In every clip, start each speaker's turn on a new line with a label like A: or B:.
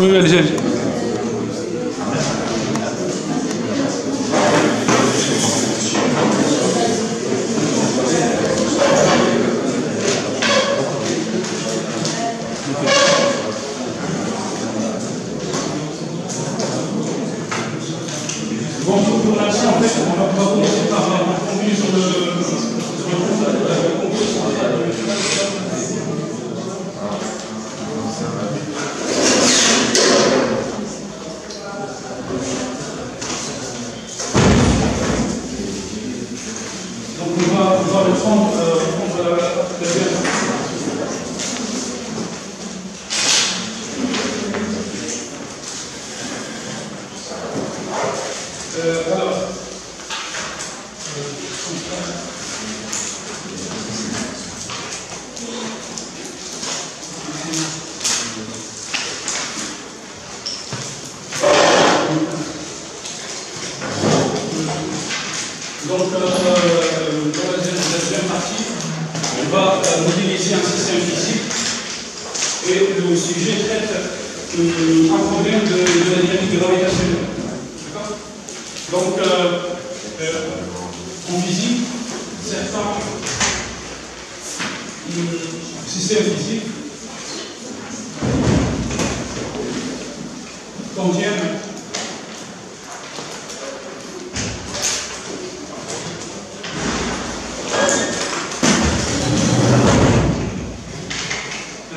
A: Oui, allez-y.
B: Bon, pour l'instant, en fait, on va commencer par revenir sur le donc on va le prendre la alors, donc, dans la deuxième partie, on va modéliser un système physique et le sujet traite un problème de la dynamique gravitationnelle. D'accord? Donc, en physique, certains systèmes physiques contiennent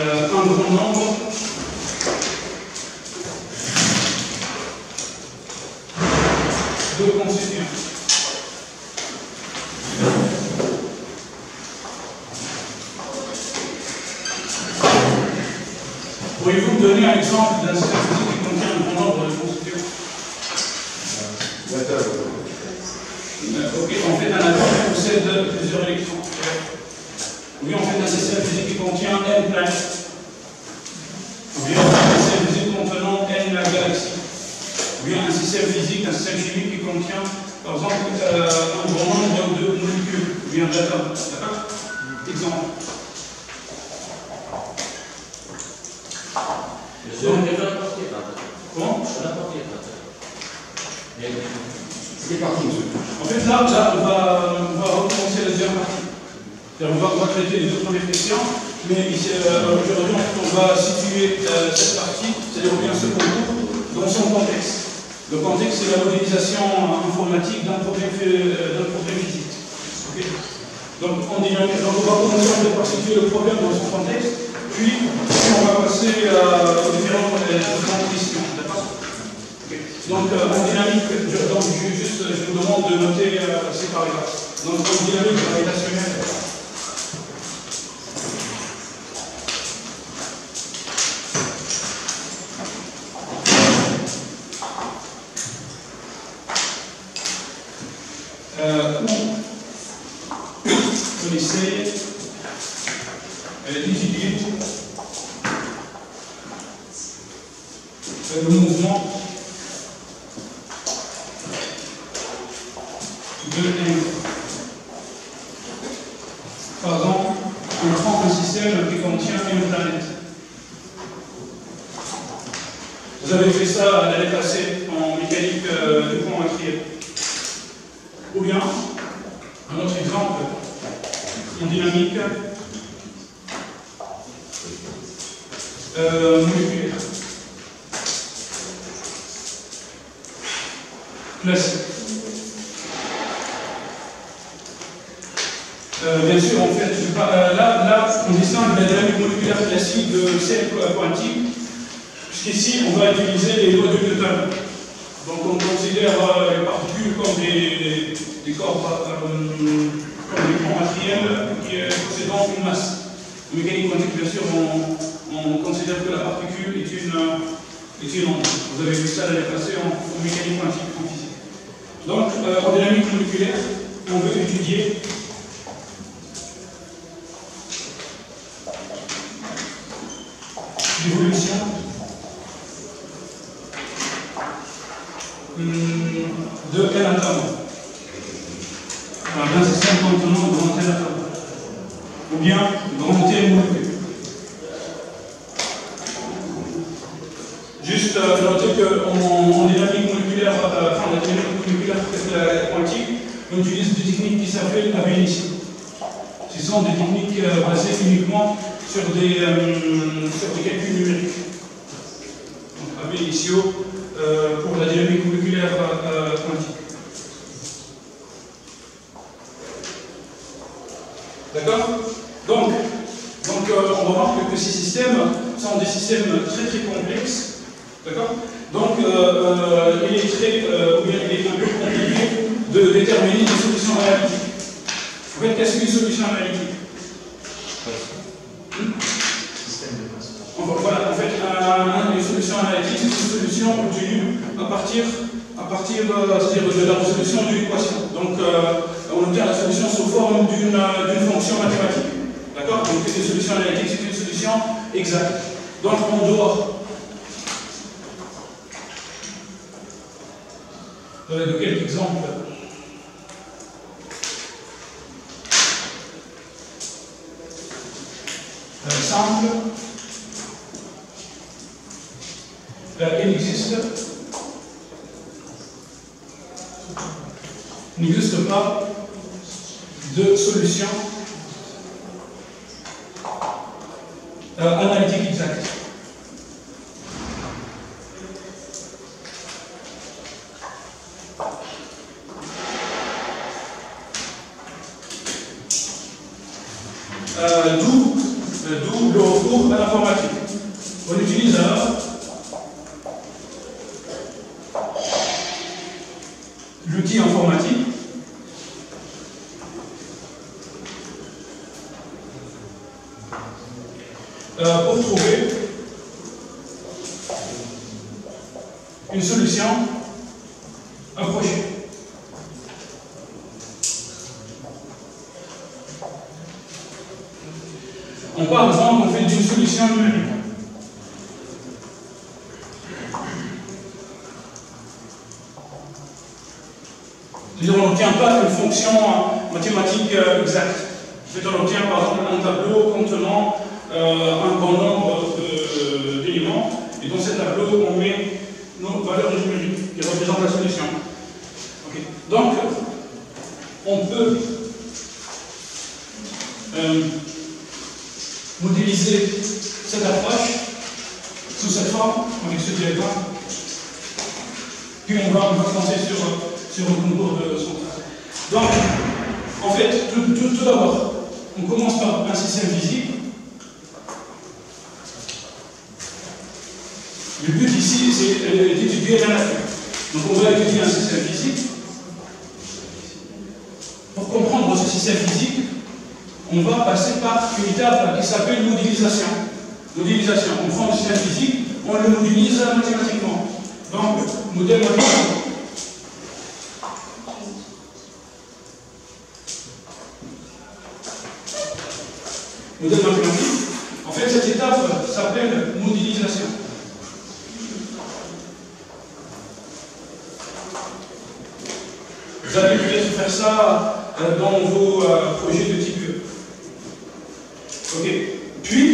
B: un grand nombre de constituants. Pourriez-vous me donner un exemple d'un système physique qui contient un grand nombre de constituants? Ok, en fait, un atome possède plusieurs électrons. Oui, en fait, un système physique qui contient n planètes. Ou bien un système physique contenant n galaxies. Ou bien un système physique, un système chimique qui contient, par exemple, un grand nombre de molécules, ou bien d'atomes. D'accord? Exemple.
C: Comment?
D: C'est parti, monsieur.
B: En fait, là, on va recommencer la deuxième partie. On va traiter les deux premières questions, mais aujourd'hui, on va situer cette partie, c'est-à-dire bien ce concours, dans son contexte. Le contexte, c'est la modélisation informatique d'un problème physique. Okay. Donc, on va commencer par situer le problème dans son contexte, puis on va passer aux différentes questions. D'accord? Okay. Donc, en dynamique, je vous demande de noter ces paragraphes. Donc, en dynamique gravitationnelle, on essaie d'étudier le mouvement de n. Par exemple, on prend un système qui contient une planète. Vous avez fait ça l'année passée en mécanique du courant atriel. Ou bien, un autre exemple, en dynamique moléculaire. Classique. Bien sûr, en fait, là, on distingue la dynamique moléculaire classique de celle quantique, puisqu'ici, on va utiliser les lois de Newton. Donc, on considère les particules comme des corps, comme des courants matériels possédant une masse. En mécanique quantique, bien sûr, on considère que la particule est une onde. Vous avez vu ça l'année passée en mécanique quantique, en physique. Donc, en dynamique moléculaire, on veut étudier l'évolution de quel atome? D'un système contenant grand N atome. Ou bien grand T molécule. on utilise des techniques qui s'appellent AB initio. Ce sont des techniques basées uniquement sur des calculs numériques. Donc AB initio pour la dynamique moléculaire quantique. D'accord? Donc, on remarque que ces systèmes sont des systèmes très très complexes. D'accord? Donc, il est un peu compliqué de déterminer des solutions analytiques. En fait, qu'est-ce qu'une solution analytique? Voilà, en fait, une solution analytique, c'est une solution obtenue à partir de la résolution d'une équation. Donc, on obtient la solution sous forme d'une fonction mathématique. D'accord? Donc, une solution analytique, c'est une solution exacte. Donc, on doit de quelques exemples. Simple. Il n'existe pas de solution analytique exacte. D'où le recours à l'informatique. On utilise alors l'outil informatique pour trouver une solution approchée. On parle, par exemple, on fait d'une solution numérique. C'est-à-dire, on n'obtient pas une fonction mathématique exacte. En fait, on obtient, par exemple, un tableau contenant un bon nombre d'éléments, et dans ce tableau, on met nos valeurs numériques qui représentent la solution. Okay. Donc, on peut modéliser cette approche sous cette forme, avec ce diagramme, puis on va commencer sur le concours de son travail. Donc, en fait, tout d'abord, on commence par un système physique. Le but ici, c'est d'étudier la nature. Donc, on va étudier un système physique. Pour comprendre ce système physique, on va passer par une étape qui s'appelle modélisation. Modélisation, on prend le système physique, on le modélise mathématiquement. Donc, modèle mathématique. Modèle mathématique. En fait, cette étape s'appelle modélisation. Vous allez peut-être faire ça dans vos projets de type E. Ok. Puis,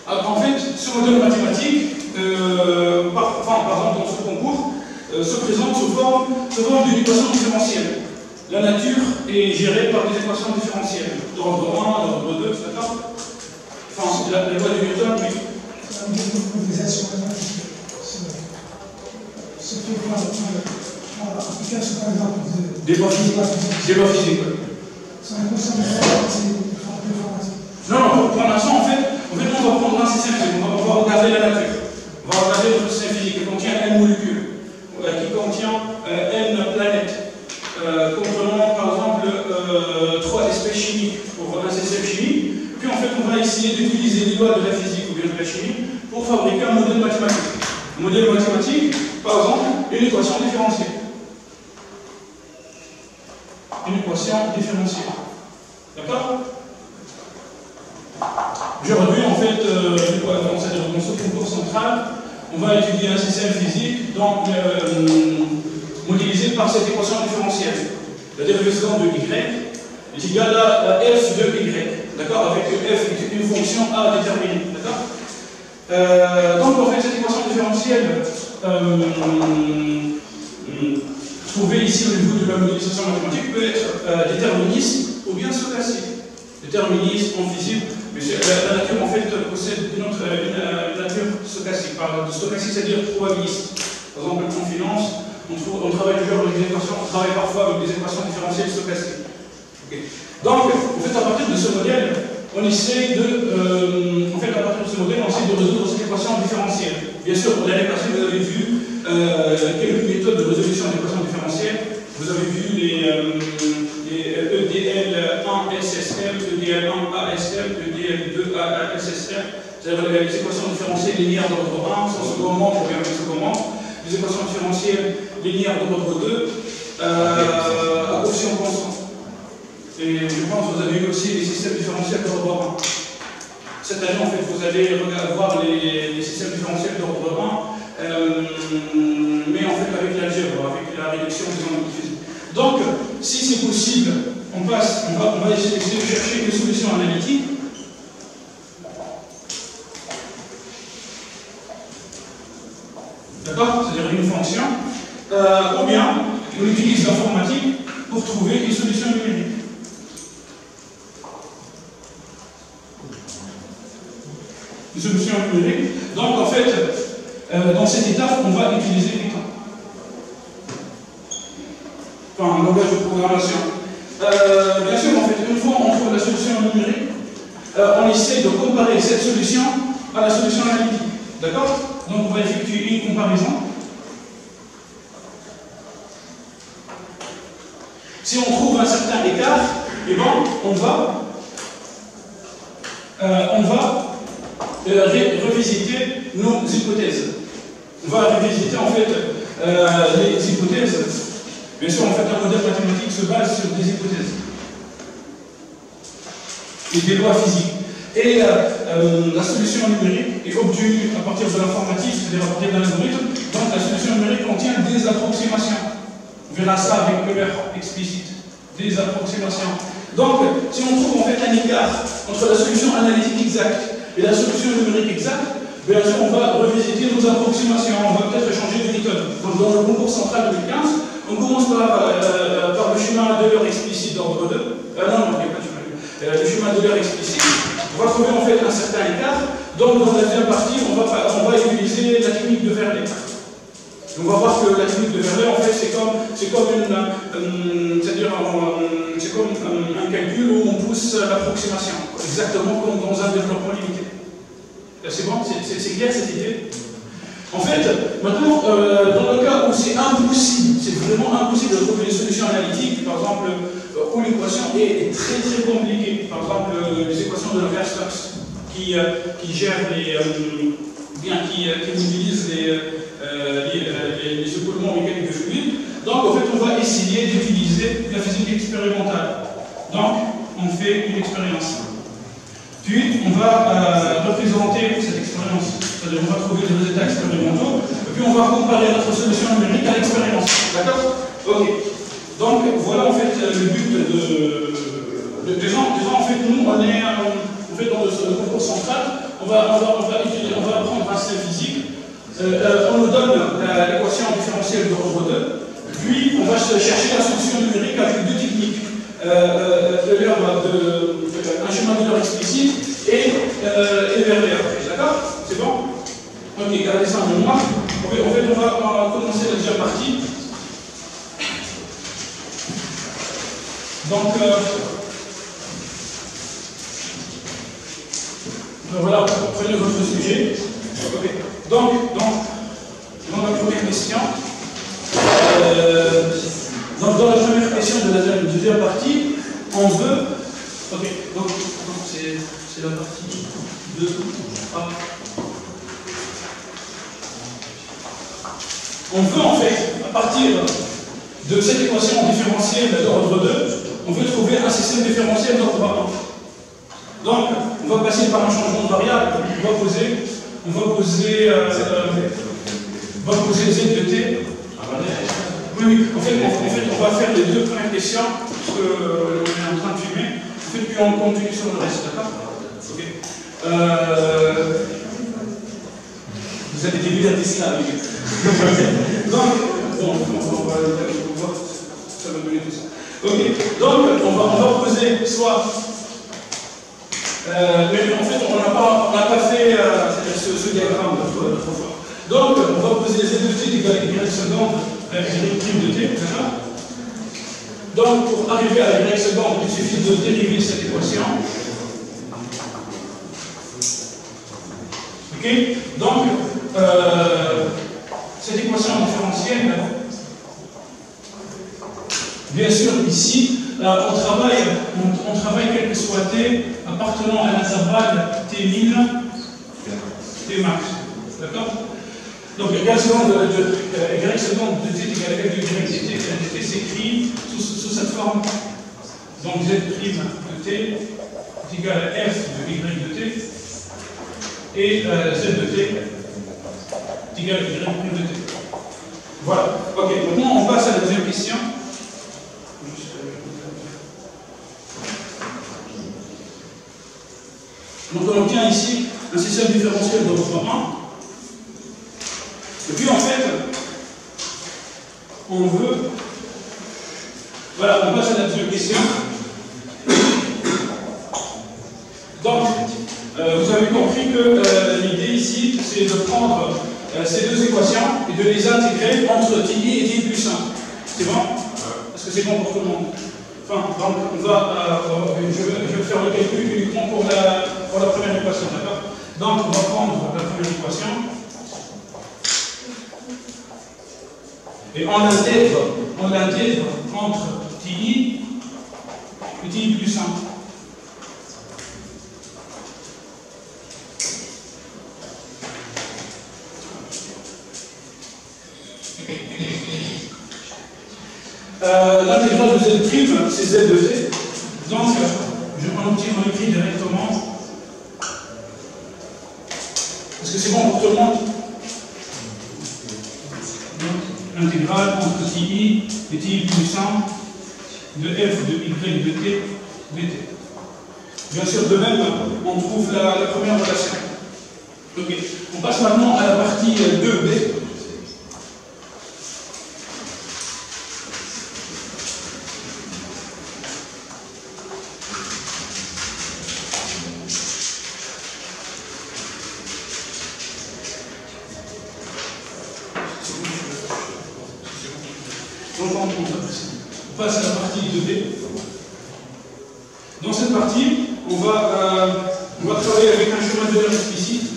B: en fait, ce modèle mathématique, par exemple dans ce concours, se présente sous forme d'une équation différentielle. La nature est gérée par des équations différentielles, d'ordre 1, d'ordre 2, etc. Enfin, la loi de Newton, oui.
A: C'est une modélisation c'est fait par l'application, par exemple,
B: des lois physiques.
A: Ça ne concerne pas l'informatique.
B: Non, pour l'instant, en fait, on va prendre un système physique, on va regarder la nature. On va regarder notre système physique qui contient N molécules, qui contient N planètes, comprenant par exemple 3 espèces chimiques pour un système chimique. Puis en fait, on va essayer d'utiliser les lois de la physique ou bien de la chimie pour fabriquer un modèle mathématique. Un modèle mathématique, par exemple, une équation différentielle. Une équation différentielle. D'accord? Aujourd'hui, en fait, dans ce concours central, on va étudier un système physique donc, modélisé par cette équation différentielle. La dérivation de y est égale à f de y. D'accord? Avec f est une fonction a déterminée. D'accord? Donc, en fait, cette équation différentielle trouvé ici au niveau de la modélisation mathématique peut être déterministe ou bien stochastique. Déterministe, en physique, mais la nature en fait possède une nature stochastique. Stochastique, c'est-à-dire probabiliste. Par exemple, en finance, on travaille toujours avec des équations, on travaille parfois avec des équations différentielles stochastiques. Okay. Donc, en fait, à partir de ce modèle, on essaie de, résoudre cette équation différentielle. Bien sûr, l'année passée, vous avez vu quelques méthodes de résolution d'équations différentielles. Vous avez vu les EDL1-SSM, EDL1-ASM, EDL2-ASSM, c'est-à-dire les équations différentielles linéaires d'ordre 1, sans second membre ou bien avec second membre, les équations différentielles linéaires d'ordre 2, à quotient constant. Et je pense que vous avez eu aussi les systèmes différentiels d'ordre 1. Cette année, en fait, vous allez voir les systèmes différentiels d'ordre 1, mais en fait avec l'algèbre, avec la réduction des ennemis physiques. Donc, si c'est possible, on va essayer de chercher une solution analytique. D'accord? C'est-à-dire une fonction. Ou bien, on utilise l'informatique pour trouver une solution numérique. Une solution numérique. Donc, en fait, dans cette étape, on va utiliser Python. Enfin, un langage de programmation. Bien sûr, en fait, une fois on trouve la solution numérique, on essaie de comparer cette solution à la solution analytique. D'accord? Donc, on va effectuer une comparaison. Si on trouve un certain écart, eh ben, on va revisiter nos hypothèses. On va revisiter en fait les hypothèses. Bien sûr, en fait, un modèle mathématique se base sur des hypothèses et des lois physiques. Et la solution numérique est obtenue à partir de l'informatique, c'est-à-dire à partir d'un algorithme. Donc la solution numérique contient des approximations. On verra ça avec l'heure explicite. Des approximations. Donc, si on trouve en fait un écart entre la solution analytique exacte et la solution numérique exacte, bien sûr, on va revisiter nos approximations. On va peut-être changer de méthode. Donc, dans le concours central 2015, on commence par le schéma de l'heure explicite d'ordre 2. Non, il n'y a pas de schéma. Le schéma de l'heure explicite. On va trouver en fait un certain écart. Donc, dans la deuxième partie, on va utiliser la technique de Verlet. On va voir que la technique de Verlet, en fait, c'est comme un calcul où on pousse l'approximation, exactement comme dans un développement limité. C'est bon? C'est clair cette idée? En fait, maintenant, dans le cas où c'est impossible, c'est vraiment impossible de trouver une solution analytique, par exemple, où l'équation est très très compliquée, par exemple, les équations de Navier-Stokes, qui gèrent qui utilisent les écoulements mécaniques de fluide. Donc, en fait, on va essayer d'utiliser la physique expérimentale. Donc, on fait une expérience. Puis, on va représenter cette expérience. C'est-à-dire, on va trouver des résultats expérimentaux, et puis on va comparer notre solution numérique à l'expérience. D'accord? Ok. Donc, voilà en fait le but déjà, en fait, nous, on est dans le concours central, on va apprendre un système physique. On nous donne l'équation différentielle de ordre 2, puis on va chercher la solution numérique avec deux techniques. Un schéma de l'heure explicite et Verlet. D'accord? C'est bon? Ok, gardez ça en mémoire. En fait, on va commencer la deuxième partie. Donc, voilà, prenez votre sujet. Okay. Donc, dans la première question, dans la première question de la deuxième partie, on veut. Ok, donc c'est la partie 2. On veut en fait, à partir de cette équation différentielle d'ordre 2, on veut trouver un système différentiel d'ordre 1. Donc, on va passer par un changement de variable. On va poser z de t. Oui, en fait, on va faire les deux premières questions, parce qu'on est en train de filmer. En fait, puis on continue sur le reste, d'accord? Ok. Vous avez des libertés là, avec. Donc, bon, on va fois, ça va donner tout ça. Ok, donc on va poser soit. Mais en fait, on n'a pas fait ce diagramme l'autre fois. Donc, on va poser z de t égale y seconde y prime de t, d'accord? Donc, pour arriver à y seconde, il suffit de dériver cette équation. Ok? Donc, cette équation différentielle, bien sûr, ici, on travaille quel que soit t appartenant à l'intervalle t min, t max. D'accord? Donc, y seconde de t égale f de y de t s'écrit sous cette forme. Donc, z' de t est égal à f de y de t et z de t est égal à y de t. Voilà. Ok, maintenant on passe à la deuxième question. Donc on obtient ici un système différentiel de ordre 1. Et puis en fait, on veut. Voilà, on passe à la deuxième question. Donc, vous avez compris que l'idée ici, c'est de prendre ces deux équations et de les intégrer entre ti et ti plus 1. C'est bon? Parce que c'est bon pour tout le monde. Enfin, donc on va, je vais faire le calcul uniquement pour la première équation, d'accord? Donc on va prendre la première équation et on l'intègre entre ti et ti plus 1. L'intégrale de z', c'est z de t. Donc, on écrit directement. Est-ce que c'est bon pour tout le monde? Donc, l'intégrale entre ti et ti plus 1 de f de y de t dt. Bien sûr, de même, on trouve la première relation. Ok. On passe maintenant à la partie 2b. On passe à la partie 2b. Dans cette partie, on va travailler avec un chemin de l'air explicite.